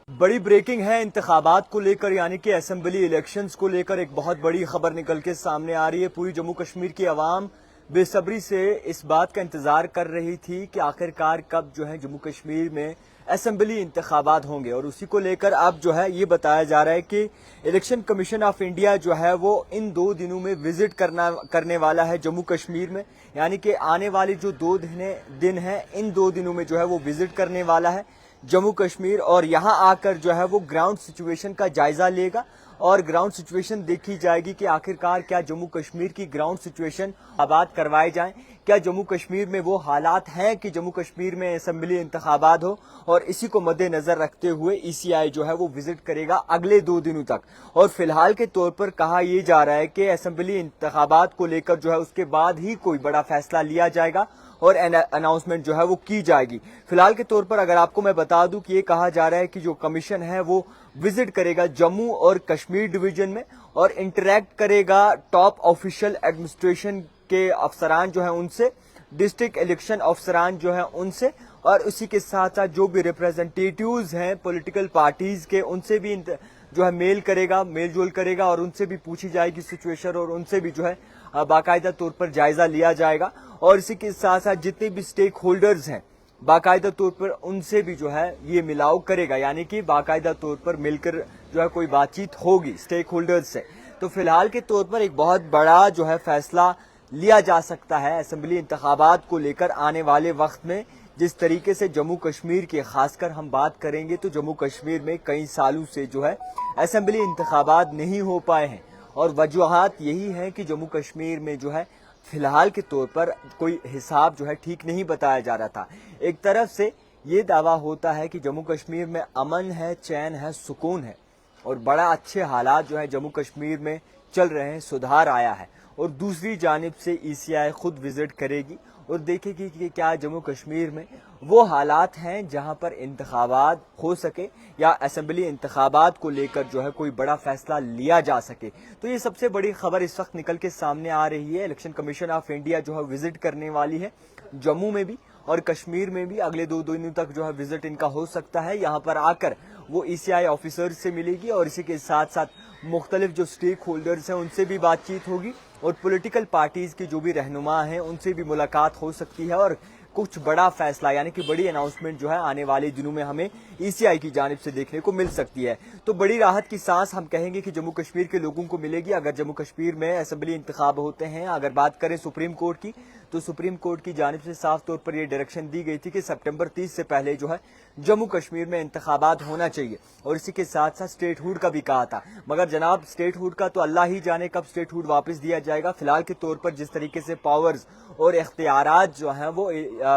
बड़ी ब्रेकिंग है इंतखाबात को लेकर, यानी कि असेंबली इलेक्शंस को लेकर एक बहुत बड़ी खबर निकल के सामने आ रही है। पूरी जम्मू कश्मीर की आवाम बेसब्री से इस बात का इंतजार कर रही थी कि आखिरकार कब जो है जम्मू कश्मीर में असेंबली इंतखाबात होंगे, और उसी को लेकर अब जो है ये बताया जा रहा है कि इलेक्शन कमीशन ऑफ इंडिया जो है वो इन 2 दिनों में विजिट करने वाला है जम्मू कश्मीर में। यानी कि आने वाले जो 2 दिन हैं, इन 2 दिनों में जो है वो विजिट करने वाला है जम्मू कश्मीर, और यहां आकर जो है वो ग्राउंड सिचुएशन का जायजा लेगा और ग्राउंड सिचुएशन देखी जाएगी कि आखिरकार क्या जम्मू कश्मीर की ग्राउंड सिचुएशन आबाद करवाए जाएं, क्या जम्मू कश्मीर में वो हालात हैं कि जम्मू कश्मीर में असेंबली इंतखाबात हो। और इसी को मद्देनजर रखते हुए ईसीआई जो है वो विजिट करेगा अगले 2 दिनों तक। और फिलहाल के तौर पर कहा यह जा रहा है कि असेंबली इंतखाबात को लेकर जो है उसके बाद ही कोई बड़ा फैसला लिया जाएगा और अनाउंसमेंट जो है वो की जाएगी। फिलहाल के तौर पर अगर आपको मैं बता दूं कि ये कहा जा रहा है कि जो कमीशन है वो विजिट करेगा जम्मू और कश्मीर डिवीजन में और इंटरेक्ट करेगा टॉप ऑफिशियल एडमिनिस्ट्रेशन के अफसरान जो है उनसे, डिस्ट्रिक्ट इलेक्शन अफसरान जो है उनसे, और उसी के साथ साथ जो भी रिप्रेजेंटेटिव्स हैं पॉलिटिकल पार्टीज के उनसे भी जो है मेल जोल करेगा और उनसे भी पूछी जाएगी सिचुएशन, और उनसे भी जो है बाकायदा तौर पर जायजा लिया जाएगा। और इसी के साथ साथ जितने भी स्टेक होल्डर्स हैं बाकायदा तौर पर उनसे भी जो है ये मिलाव करेगा, यानी कि बाकायदा तौर पर मिलकर जो है कोई बातचीत होगी स्टेक होल्डर्स से। तो फिलहाल के तौर पर एक बहुत बड़ा जो है फैसला लिया जा सकता है असेंबली इंतखाबात को लेकर आने वाले वक्त में। जिस तरीके से जम्मू कश्मीर की खासकर हम बात करेंगे तो जम्मू कश्मीर में कई सालों से जो है असेंबली इंतखाबात नहीं हो पाए हैं, और वजूहात यही है कि जम्मू कश्मीर में जो है फिलहाल के तौर पर कोई हिसाब जो है ठीक नहीं बताया जा रहा था। एक तरफ से ये दावा होता है कि जम्मू कश्मीर में अमन है, चैन है, सुकून है और बड़ा अच्छे हालात जो है जम्मू कश्मीर में चल रहे हैं, सुधार आया है। और दूसरी जानिब से ईसीआई खुद विजिट करेगी और देखेगी कि क्या जम्मू कश्मीर में वो हालात हैं जहां पर इंतखाबात हो सके या असेंबली इंतखाबात को लेकर जो है कोई बड़ा फैसला लिया जा सके। तो ये सबसे बड़ी खबर इस वक्त निकल के सामने आ रही है। इलेक्शन कमीशन ऑफ इंडिया जो है विजिट करने वाली है जम्मू में भी और कश्मीर में भी। अगले 2 दिनों तक जो है विजिट इनका हो सकता है। यहाँ पर आकर वो ईसीआई ऑफिसर से मिलेगी और इसी के साथ साथ मुख्तलिफ जो स्टेक होल्डर्स हैं उनसे भी बातचीत होगी और पॉलिटिकल पार्टीज के जो भी रहनुमा हैं उनसे भी मुलाकात हो सकती है और कुछ बड़ा फैसला यानी कि बड़ी अनाउंसमेंट जो है आने वाले दिनों में हमें ईसीआई की जानिब से देखने को मिल सकती है। तो बड़ी राहत की सांस हम कहेंगे कि जम्मू कश्मीर के लोगों को मिलेगी अगर जम्मू कश्मीर में असेंबली इंतखाब होते हैं। अगर बात करें सुप्रीम कोर्ट की तो सुप्रीम कोर्ट की जानिब से साफ तौर पर यह डायरेक्शन दी गई थी कि सितंबर 30 से पहले जो है जम्मू कश्मीर में इंतखाबात होना चाहिए, और इसी के साथ साथ स्टेटहुड का भी कहा था। मगर जनाब स्टेटहुड का तो अल्लाह ही जाने कब स्टेटहुड वापस दिया जाएगा। फिलहाल के तौर पर जिस तरीके से पावर्स और इख्तियारात जो हैं वो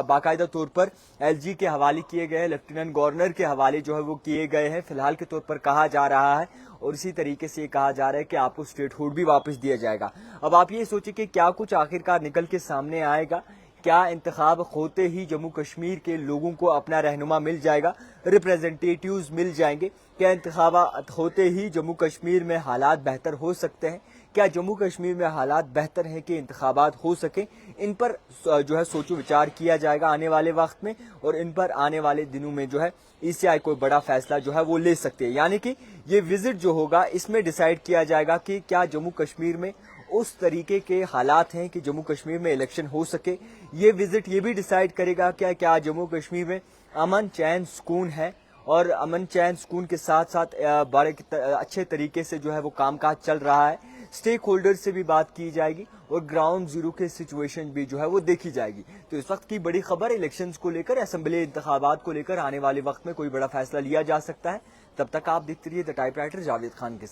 बाकायदा तौर पर एलजी के हवाले किए गए, लेफ्टिनेंट गवर्नर के हवाले जो है वो किए गए हैं फिलहाल के तौर पर कहा जा रहा है, और इसी तरीके से कहा जा रहा है कि आपको स्टेटहुड भी वापस दिया जाएगा। अब आप ये सोचिए कि क्या कुछ आखिरकार निकल के सामने आएगा। क्या इंतखाब होते ही जम्मू कश्मीर के लोगों को अपना रहनुमा मिल जाएगा, रिप्रेजेंटेटिव्स मिल जाएंगे? क्या इंतखाब होते ही जम्मू कश्मीर में हालात बेहतर हो सकते हैं? क्या जम्मू कश्मीर में हालात बेहतर हैं कि इंतखाबात हो सके? इन पर जो है सोचो विचार किया जाएगा आने वाले वक्त में, और इन पर आने वाले दिनों में जो है ईसीआई कोई बड़ा फैसला जो है वो ले सकते हैं। यानी कि ये विजिट जो होगा इसमें डिसाइड किया जाएगा कि क्या जम्मू कश्मीर में उस तरीके के हालात हैं कि जम्मू कश्मीर में इलेक्शन हो सके। ये विजिट ये भी डिसाइड करेगा क्या जम्मू कश्मीर में अमन चैन सुकून है, और अमन चैन सुकून के साथ साथ बड़े अच्छे तरीके से जो है वो कामकाज चल रहा है। स्टेक होल्डर से भी बात की जाएगी और ग्राउंड जीरो के सिचुएशन भी जो है वो देखी जाएगी। तो इस वक्त की बड़ी खबर इलेक्शंस को लेकर, असेंबली इंतखाबात को लेकर आने वाले वक्त में कोई बड़ा फैसला लिया जा सकता है। तब तक आप देखते रहिए द टाइपराइटर जावेद खान के साथ।